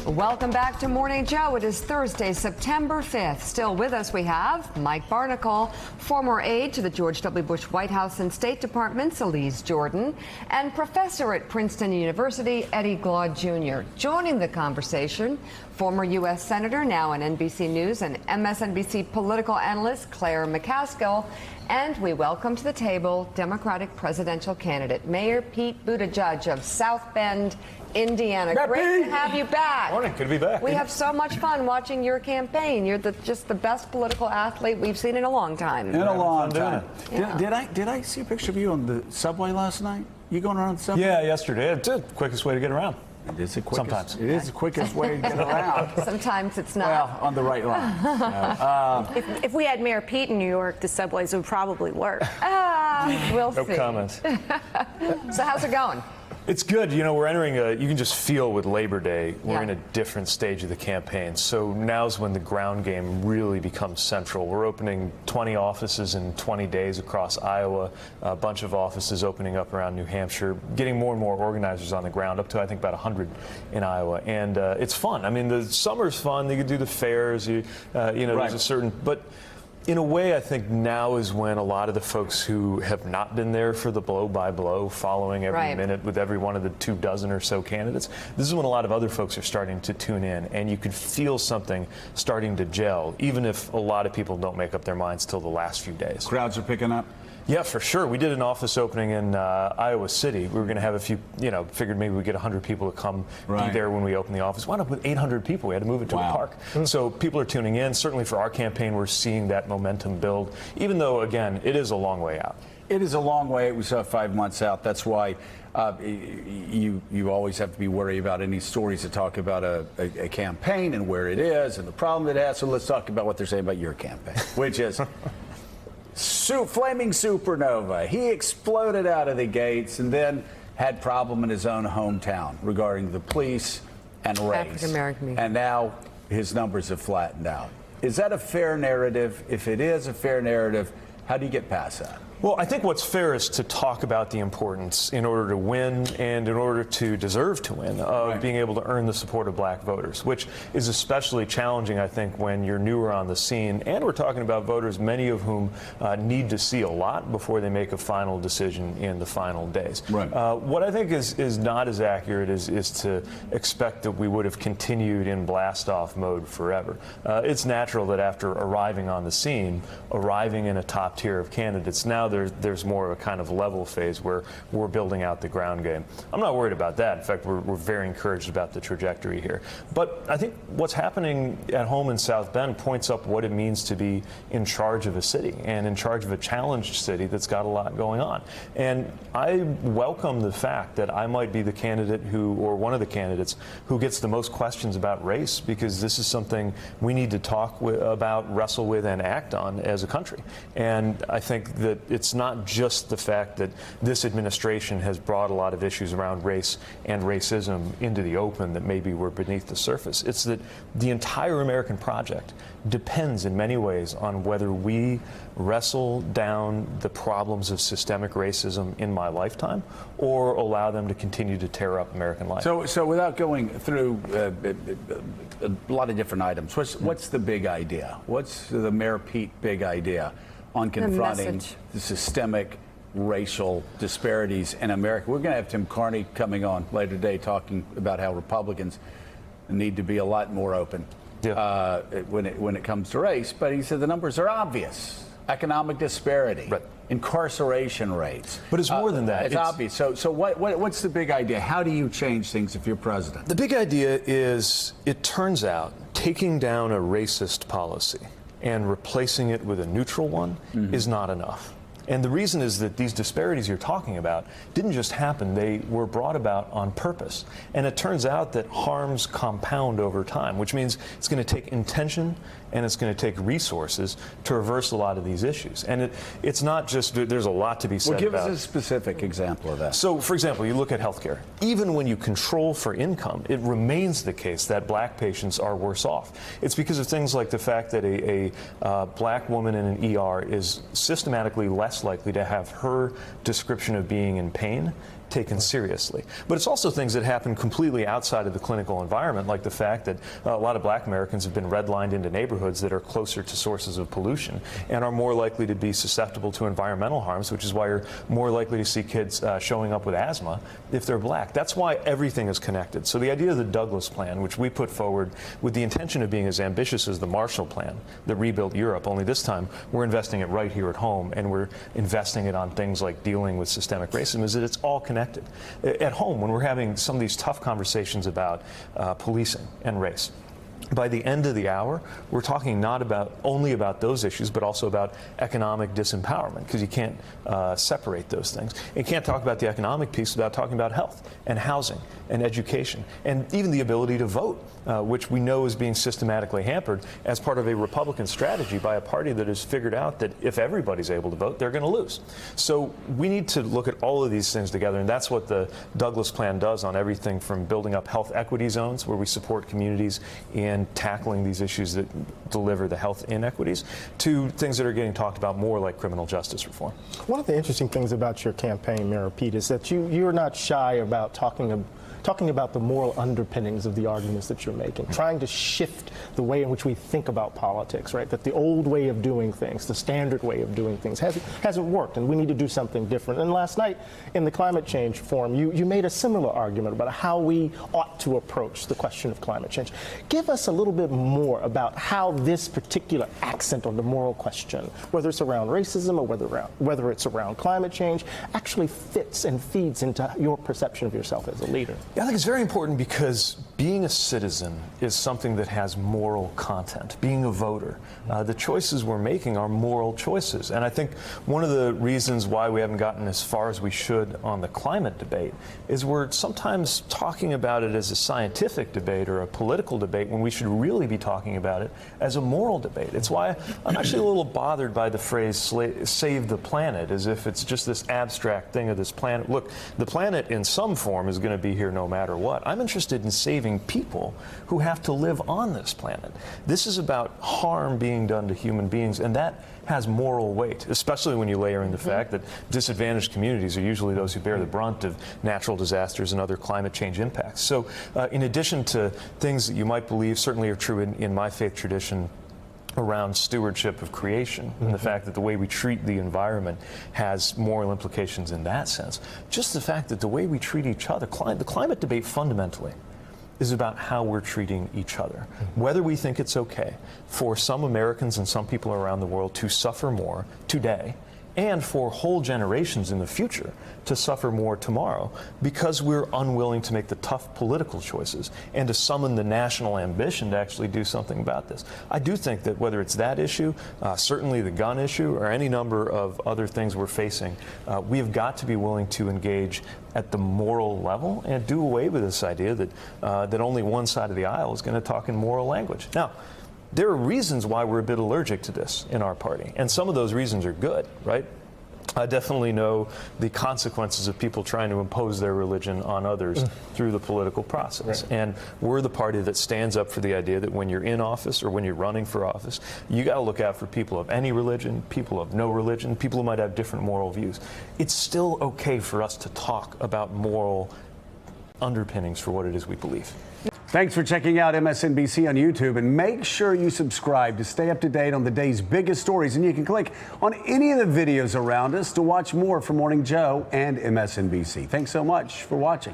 Welcome back to Morning Joe. It is Thursday, September 5th. Still with us, we have Mike Barnicle, former aide to the George W. Bush White House and State Departments, Elise Jordan, and professor at Princeton University, Eddie Glaude Jr. Joining the conversation, former U.S. Senator, now on NBC News and MSNBC political analyst Claire McCaskill. And we welcome to the table Democratic presidential candidate, Mayor Pete Buttigieg of South Bend, Indiana. Great to have you back. Morning. Good to be back. We have so much fun watching your campaign. You're just the best political athlete we've seen in a long time. In a long time. Yeah. Did I see a picture of you on the subway last night? You going around the subway? Yeah, yesterday. It's the quickest way to get around. It is the quickest. Sometimes. It is the quickest way to get around. Sometimes it's not. Well, on the right line. If we had Mayor Pete in New York, the subways would probably work. We'll No see. comments. So how's it going? It's good. You know, we're entering you can just feel with Labor Day, we're in Yeah. a different stage of the campaign. So now's when the ground game really becomes central. We're opening 20 offices in 20 days across Iowa, a bunch of offices opening up around New Hampshire, getting more and more organizers on the ground, up to, I think, about 100 in Iowa. And it's fun. I mean, the summer's fun. You can do the fairs. There's a certain... But in a way, I think now is when a lot of the folks who have not been there for the blow-by-blow, following every minute with every one of the 24 or so candidates, this is when a lot of other folks are starting to tune in, and you can feel something starting to gel, even if a lot of people don't make up their minds till the last few days. Crowds are picking up. Yeah, for sure. We did an office opening in Iowa City. We were going to have a few, figured maybe we'd get 100 people to come be there when we opened the office. Wound up with 800 people. We had to move it to a park. So people are tuning in. Certainly for our campaign, we're seeing that momentum build, even though, again, it is a long way out. It is a long way. We saw 5 months out. That's why you always have to be worried about any stories that talk about a campaign and where it is and the problem it has. So let's talk about what they're saying about your campaign, which is... Flaming supernova. He exploded out of the gates and then had problem in his own hometown regarding the police and race. African-American. And now his numbers have flattened out. Is that a fair narrative? If it is a fair narrative, how do you get past that? Well, I think what's fair is to talk about the importance, in order to win and in order to deserve to win, of being able to earn the support of black voters, which is especially challenging, I think, when you're newer on the scene. And we're talking about voters, many of whom need to see a lot before they make a final decision in the final days. What I think is not as accurate is to expect that we would have continued in blast-off mode forever. It's natural that after arriving on the scene, arriving in a top tier of candidates, now there's more of a kind of level phase where we're building out the ground game. I'm not worried about that. In fact, we're very encouraged about the trajectory here. But I think what's happening at home in South Bend points up what it means to be in charge of a city and in charge of a challenged city that's got a lot going on. And I welcome the fact that I might be the candidate or one of the candidates who gets the most questions about race, because this is something we need to talk about, wrestle with, and act on as a country. And I think that it's not just the fact that this administration has brought a lot of issues around race and racism into the open that maybe were beneath the surface. It's that the entire American project depends in many ways on whether we wrestle down the problems of systemic racism in my lifetime or allow them to continue to tear up American life. So without going through a lot of different items, what's the big idea? What's the Mayor Pete big idea on confronting the systemic racial disparities in America? We're going to have Tim Carney coming on later today talking about how Republicans need to be a lot more open when it comes to race. But he said the numbers are obvious. Economic disparity, incarceration rates. But it's more than that. It's obvious. So what's the big idea? How do you change things if you're president? The big idea is, it turns out, taking down a racist policy and replacing it with a neutral one is not enough. And the reason is that these disparities you're talking about didn't just happen, they were brought about on purpose. And it turns out that harms compound over time, which means it's going to take intention and it's going to take resources to reverse a lot of these issues. And it's not just, there's a lot to be said about. Well, give us a specific example of that. So, for example, you look at healthcare. Even when you control for income, it remains the case that black patients are worse off. It's because of things like the fact that a black woman in an ER is systematically less likely to have her description of being in pain taken seriously. But it's also things that happen completely outside of the clinical environment, like the fact that a lot of black Americans have been redlined into neighborhoods that are closer to sources of pollution and are more likely to be susceptible to environmental harms, which is why you're more likely to see kids showing up with asthma if they're black. That's why everything is connected. So the idea of the Douglas Plan, which we put forward with the intention of being as ambitious as the Marshall Plan that rebuilt Europe, only this time we're investing it right here at home, and we're investing it on things like dealing with systemic racism, is that it's all connected. At home, when we're having some of these tough conversations about policing and race, by the end of the hour, we're talking not only about those issues, but also about economic disempowerment, because you can't separate those things. You can't talk about the economic piece without talking about health and housing and education and even the ability to vote, which we know is being systematically hampered as part of a Republican strategy by a party that has figured out that if everybody's able to vote, they're going to lose. So we need to look at all of these things together, and that's what the Douglas Plan does on everything from building up health equity zones, where we support communities in tackling these issues that deliver the health inequities, to things that are getting talked about more, like criminal justice reform. One of the interesting things about your campaign, Mayor Pete, is that you're not shy about talking about the moral underpinnings of the arguments that you're making, trying to shift the way in which we think about politics, right? That the old way of doing things, the standard way of doing things hasn't worked, and we need to do something different. And last night in the climate change forum, you made a similar argument about how we ought to approach the question of climate change. Give us a little bit more about how this particular accent on the moral question, whether it's around racism or whether it's around climate change, actually fits and feeds into your perception of yourself as a leader. I think it's very important, because being a citizen is something that has moral content. Being a voter, the choices we're making are moral choices. And I think one of the reasons why we haven't gotten as far as we should on the climate debate is we're sometimes talking about it as a scientific debate or a political debate, when we should really be talking about it as a moral debate. It's why I'm actually a little bothered by the phrase save the planet, as if it's just this abstract thing of this planet. Look, the planet in some form is going to be here no matter what. I'm interested in saving people who have to live on this planet. This is about harm being done to human beings, and that has moral weight, especially when you layer in the fact that disadvantaged communities are usually those who bear the brunt of natural disasters and other climate change impacts. So in addition to things that you might believe certainly are true in my faith tradition around stewardship of creation, and the fact that the way we treat the environment has moral implications in that sense, just the fact that the way we treat each other, the climate debate fundamentally is about how we're treating each other. Whether we think it's okay for some Americans and some people around the world to suffer more today, and for whole generations in the future to suffer more tomorrow, because we're unwilling to make the tough political choices and to summon the national ambition to actually do something about this. I do think that whether it's that issue, certainly the gun issue, or any number of other things we're facing, we have got to be willing to engage at the moral level and do away with this idea that that only one side of the aisle is going to talk in moral language. Now, there are reasons why we're a bit allergic to this in our party, and some of those reasons are good, right? I definitely know the consequences of people trying to impose their religion on others through the political process. Right. And we're the party that stands up for the idea that when you're in office or when you're running for office, you got to look out for people of any religion, people of no religion, people who might have different moral views. It's still okay for us to talk about moral underpinnings for what it is we believe. Thanks for checking out MSNBC on YouTube, and make sure you subscribe to stay up to date on the day's biggest stories. And you can click on any of the videos around us to watch more from Morning Joe and MSNBC. Thanks so much for watching.